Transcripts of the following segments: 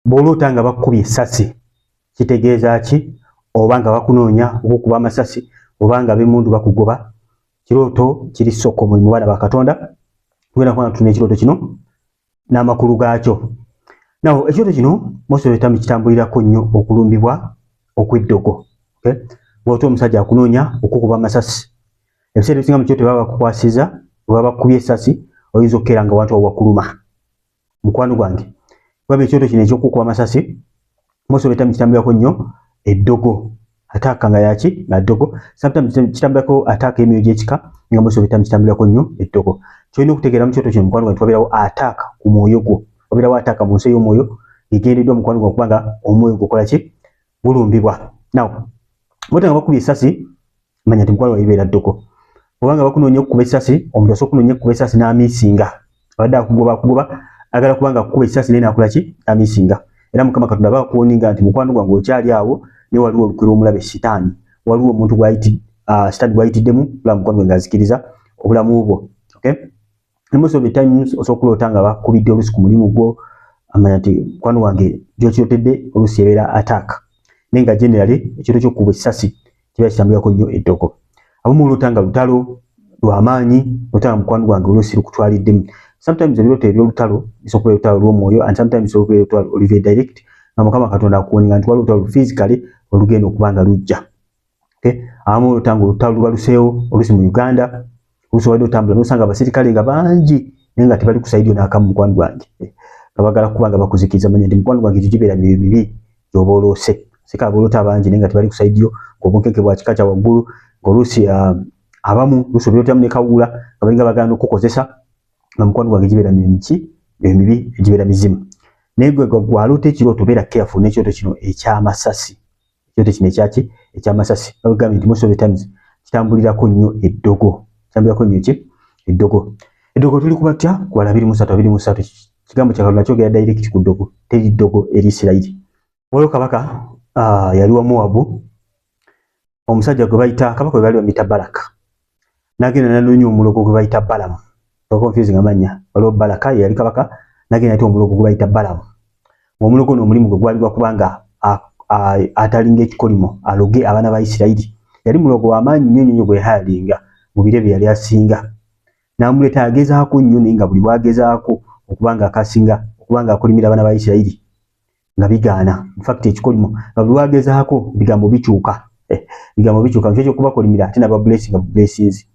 bw'olota nga bakubye essasi kitegeeza ki? Oba nga bakunoonya okukuba amasasi oba nga b'emmundu bakugoba, kirooto kiri sokko mu baana ba Katonda. Tugenda kuba tuna ekirooto kino n'amakulu gaakyo. Nawo ekirooto kino most of the time kitambulirako nnyo okulumbibwa okw'eddogo. Okay? Bw'ota omusajja akunoonya okukuba amasasi, ebiseera ebisinga mu kirooto baba bakukwasiza, baba bakubye essasi, oyinza okkeera nga wantu wakuluma. Mukwano gwange, baba ekirooto kino eky'okukuba amasasi most of the time kitambulirako nnyo eddogo. Ataaka nga yaki? Nga ddogo. Sometimes kitambulirako ataaka emyoyo gy'ekika nga most of the time kitambulirako nnyo eddogo. Kyolina okutegeera mu kirooto kino mukwano gwange wabeerawo ataaka ku mwoyo gwo. Wabeerawo ataaka mu nsi ey'omwoyo egendeddwa mukwano gwo kubanga omwoyo gukola ki? Gulumbibwa. Now, bw'ota nga bakubye essasi, manya nti mukwano gwange libeera ddogo. Obanga bakunoonya okukuba essasi, omuntu asobola okunoonya okukuba essasi n'amiisinga. Abadde akugoba agala kubanga akukuba essasi naye n'akola ki? Amiisinga. Era Mukama Katonda bakuwoninga nti mukwano gwange okyali awo ne waliwo olukira omulabe sitaani. Waliwo omuntu sitaani gw'ayitiddemu bulamu mukwano gwange azikiriza obulamu bwo. Okay? Ne most of the times osobola okuloota nga bakubidde oluusi ku mulimu gwo, amanya nti mukwano gwange gy'okirootedde oluusi ebeera ataaka. Naye nga generally ekirooto ky'okukuba essasi kiba kitambulirako nnyo eddogo. Abamu oloota nga lutalo lw'amaanyi, oloota nga mukwano gwange oluusi lukutwaliddemu. Sometimes ebirooto eby'olutalo bisobola okuba olutalo lw'omwoyo and sometimes bisobola okuba olutalo oluva direct nga Mukama Katonda akuwoninga nti waliwo olutalo physically olugenda okuba nga lujja. Okay? Abamu oloota nga olutalo luba luseewo oluusi mu Uganda, oluusi obadde otambula n'osanga abasirikale nga bangi naye nga tebali ku sayidi n'akamu mukwano gwange. Nga bagala kuba nga bakuzikiriza, manya nti mukwano gwange egyo gibeera myoyo mibi gy'oba oloose. Abasirikale b'oloota abangi naye nga tebali ku sayidi yo, ng'obunkenke bwa kika kya waggulu, ng'oluusi abamu oluusi obirootamu ne kawuula nga balinga bagenda okukozesa, nga mukwano gwange gibeera myoyo mibi egibeera mizimu. Naye gwe gw'aloota ekirooto beera careful n'ekirooto kino eky'amasasi. Ekirooto kino ekyaki? Eky'amasasi. Bagambye nti most of the times kitambulirako nnyo eddogo. Kitambulirako nnyo ki? Eddogo. Eddogo tuli kubatya ku 2:23. Kigambo kya Katonda kyogera direct ku ddogo. Teri ddogo eri Isirayiri. Waliwo kabaka yali wa Mowabu, omusajja gwe bayita kabaka we baali bamuyita Balaka. N'agenda n'anoonya omulogo gwe bayita Balamu. Confusing amanya. Waliwo Balaka yali kabaka, n'agenda n'ayita omulogo gwe bayita Balamu. Omulogo n'omulimu gwe gwali gwa kubanga atalinga ekikolimo aloge abaana ba Isirayiri. Yali mulogo w'amaanyi nnyo gwe yahayalinga mu bire bye yali asinga. N'amuleeta agezaako nnyo naye nga buli bw'agezaako okubanga akasinga okubanga akolimira abaana ba Isirayiri nga bigaana. In fact ekikolimo nga buli bw'agezaako bigambo bikyuka. Bigambo bikyuka nkyo okubakolimira ate n'aba blessings.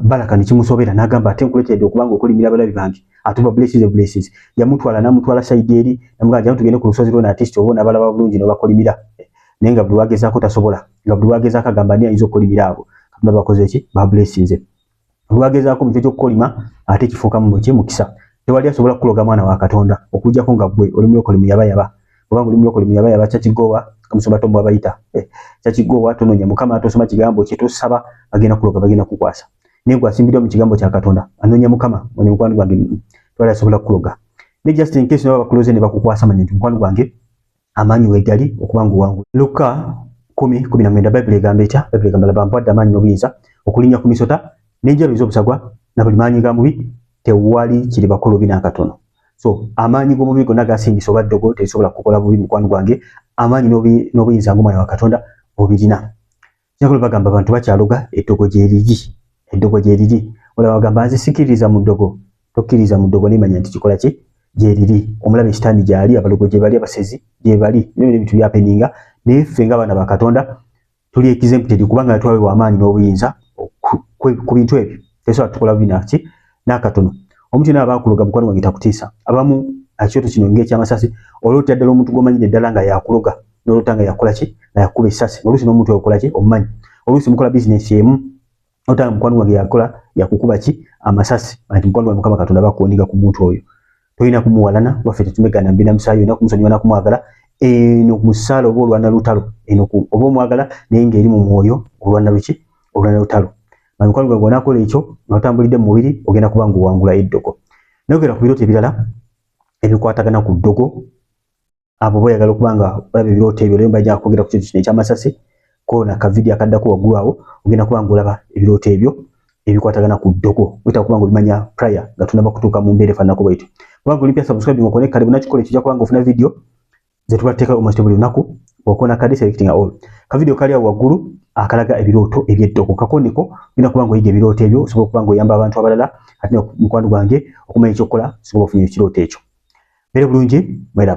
Balaka ne kimusobera n'agamba ate nkuleetedde okubanga okolimira abalabi bange atuba blessings. N'amutwala side eri n'amugamba jjamu tugende ku lusozi lw'ono artist oba n'abalaba bulungi n'obakolimira. Naye nga buli bw'agezaako tasobola. Nga buli bw'agezaako agamba ani ayinza okukolimira abo. Katonda bakoze ki? Ba blessings. Buli bw'agezaako mu kyo ky'okukolima ate kifuukamu mukisa. Tewali asobola kuloga mwana wa Katonda okujjako nga gwe oli mulokole muyabayaba. Kubanga oli mulokole muyabayaba kyakigowa kamusomba tombo abayita. Kyakigowa tonoonya Mukama tosoma kigambo kye tosaba bagenda kuloga bagenda kukwasa. Naye gwe asimbiddwa mu kigambo kya Katonda anoonya Mukama wali mukwano gwange tewali asobola kuloga. Ne just in case nabo bakuloze ne bakukwasa manya nti mukwano gwange amaanyi weegali okubanga owangu. Luka 10:19 Bayibuli egamba etya? Bayibuli egamba laba mpadde amaanyi n'obuyinza okulinnya ku misota n'enjabi ez'obusagwa na buli maanyi ga mubi tewali kiri bakolo bina akatono. So amaanyi g'omubiri gonna gasingisa oba ddogo tesobola kukola bubi mukwano gwange. Amaanyi n'obuyinza ng'omwana wa Katonda obirina. Kyakolo bagamba abantu bakyaloga eddogo gye liri. Eddogo gye liri. Olaba bagamba nzisikiriza mu ddogo. Tokkiriza mu ddogo n'emanya nti kikola ki? Gye liri. Omulabe sitaani gy'ali, abalogo gye bali, abasezi gye bali. N'ebyo ebintu byapeninga. Naye ffe ng'abaana ba Katonda tuli exempted kubanga twaweebwa amaanyi n'obuyinza ku bintu ebyo. Tesobola tukola bubi naki n'akatono. Omuntu naye abakuloga mukwano gwange takutiisa. Abamu ekyoto kino ng'ekyamasasi oloota ddala omuntu gw'omanyidde ddala nga yakuloga n'oloota nga yakola ki? Nga yakuba essasi. Oluusi n'omuntu okola ki? Omumanyi. Oluusi mukola bizinesi emu oloota nga mukwano gwange yakukuba ki? Amasasi. Anti mukwano gwange Mukama Katonda bakuwoniga ku muntu oyo. Tolina kumuwalana waffe tetumegana mbina musaayi yonna kumusonyiwa na kumwagala. Eno musaala oba olwana lutalo. Eno oba omwagala naye ng'eri mu mwoyo olwana luki? Olwana lutalo. Mukwano gwange onaakola ekyo n'otambulidde mu mubiri ogenda kuba ng'owangula eddogo. Nayogera ku birooto ebirala ebikwatagana ku ddogo. Abo boyagala okubanga olaba ebirooto ebyo leero bajja kwogera ku kintu kino ekyamasasi ko na kavidiyo akaddako waggulu awo ogenda kuba ng'olaba ebirooto ebyo ebikwatagana ku ddogo wita kubanga obimanya prior nga tunaba kutuuka mu mbeera efaananako bwetyo. Kubanga oli pya subscribe ng'okone kale bonna kikole kijja kubanga ofuna video ze tuba tuteeka almost buli lunaku okona kadi selecting all. Ka video kali awo waggulu akalaga ebirooto eby'eddogo kakoneko bina kubanga oyiga ebirooto ebyo osobola okubanga oyamba abantu abalala ate mukwano gwange okumanya ekyokukola sobola ofunye ekirooto ekyo. Mbere bulungi mwera.